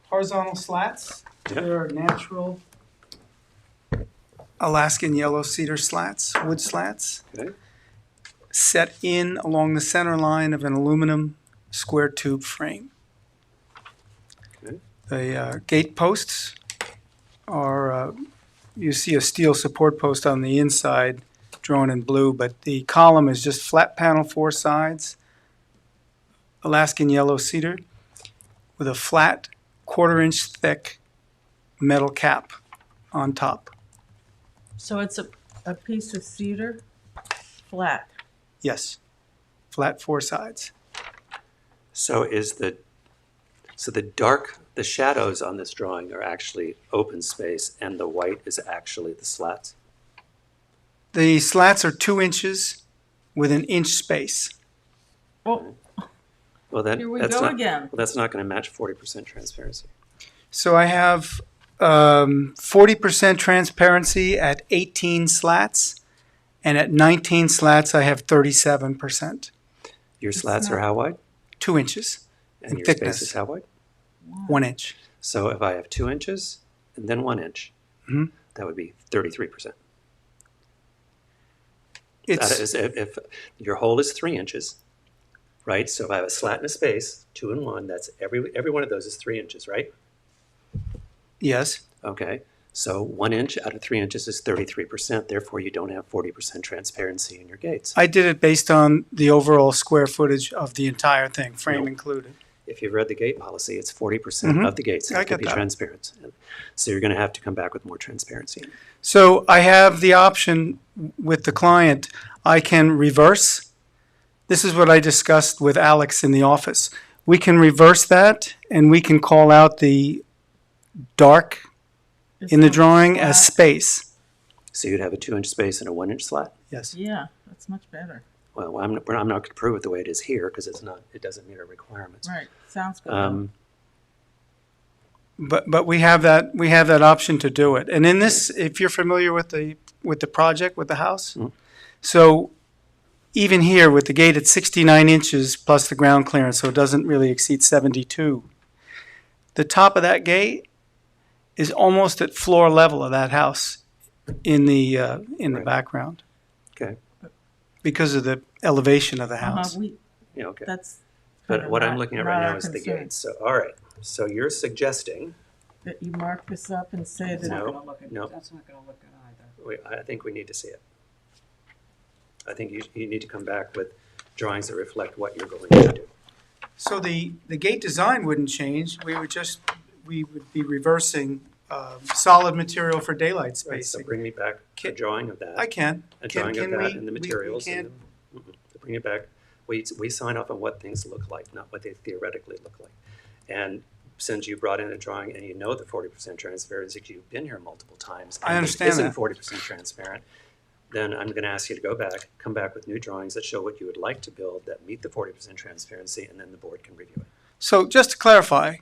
Horizontal slats. Yeah. There are natural Alaskan yellow cedar slats, wood slats, Okay. set in along the center line of an aluminum square tube frame. Okay. The gate posts are, you see a steel support post on the inside drawn in blue, but the column is just flat panel, 4 sides, Alaskan yellow cedar with a flat 1/4 inch thick metal cap on top. So it's a piece of cedar, flat. Yes, flat 4 sides. So the shadows on this drawing are actually open space, and the white is actually the slats? The slats are 2 inches with an inch space. Oh, Well, then, here we that's go not, again. well, that's not gonna match 40% transparency. So I have 40% transparency at 18 slats, and at 19 slats I have 37%. Your slats not- are how wide? 2 inches, And in your thickness. space is how wide? 1 inch. So if I have 2 inches and then 1 inch, Mhm. that would be 33%. It's That is, if your hole is 3 inches, right? So if I have a slat and a space, 2 and 1, that's every one of those is 3 inches, right? yes. Okay. So 1 inch out of 3 inches is 33%. Therefore, you don't have 40% transparency in your gates. I did it based on the overall square footage of the entire thing, frame No. included. If you've read the gate policy, it's 40% Mhm. of the gates I have to get be that. transparent. So you're going to have to come back with more transparency. So I have the option with the client. I can reverse. This is what I discussed with Alex in the office. We can reverse that, and we can call out the dark in the drawing as space. So you'd have a 2 inch space and a 1 inch slat? Yes. Yeah, that's much better. Well, I'm not going to prove it the way it is here because it doesn't meet our requirements. Right, sounds good. But we have that option to do it. And in this, if you're familiar with the project, with the house, Mhm. so even here with the gate at 69 inches plus the ground clearance, so it doesn't really exceed 72. The top of that gate is almost at floor level of that house in the Right. background Okay. because of the elevation of the house. Yeah, okay. That's. But kinda what I'm not- looking at not right now our is the concern. gates. So, all right. So you're suggesting, That you mark this up and say That's not No, gonna look, no. that's not gonna look good either. I think we need to see it. I think you need to come back with drawings that reflect what you're going to do. So the gate design wouldn't change. We would be reversing solid material for daylight Right, so spacing. bring me back a drawing of that. I can. A Can- drawing of can that we- and the we materials. can't- And to bring it back. We sign off on what things look like, not what they theoretically look like. And since you brought in a drawing and you know the 40% transparency, you've been here multiple times. I and understand this isn't that. 40% transparent, then I'm going to ask you to go back, come back with new drawings that show what you would like to build that meet the 40% transparency, and then the board can review it. So just to clarify,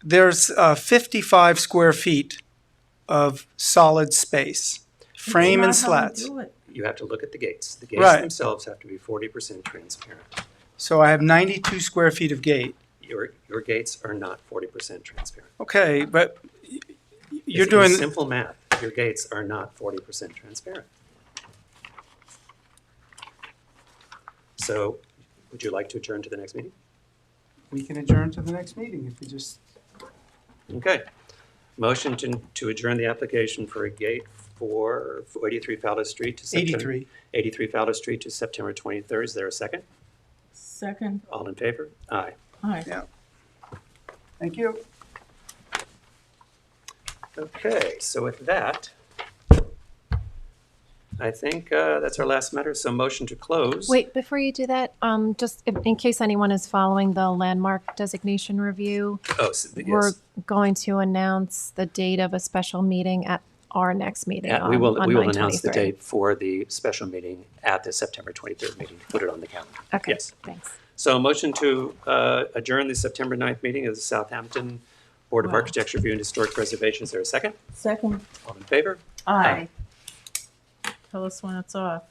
there's 55 square feet of solid space, frame and It's not how we slats. do it. You have to look at the gates. The gates Right. themselves have to be 40% transparent. So I have 92 square feet of gate. Your gates are not 40% transparent. Okay, but you're In doing, simple math. Your gates are not 40% transparent. So, would you like to adjourn to the next meeting? we can adjourn to the next meeting if we just, Okay. Motion to adjourn the application for a gate for 83 Fowler Street to September. 83. 83 Fowler Street to September 23rd. Is there a second? Second, All in favor? Aye. aye. Yeah. Thank you. Okay, so with that, I think that's our last matter. So motion to close. Wait, before you do that, just in case anyone is following the landmark designation review, Oh, we're yes. going to announce the date of a special meeting at our next meeting Yeah, on we will 9/23. announce the date for the special meeting at the September 23rd meeting. Put it on the calendar. Okay, Yes. thanks. So a motion to adjourn the September 9th meeting of the Southampton Board of Wow. Architecture, Review, and Historic Preservation. Is there a second? Second, All in favor? aye. Tell us when it's off.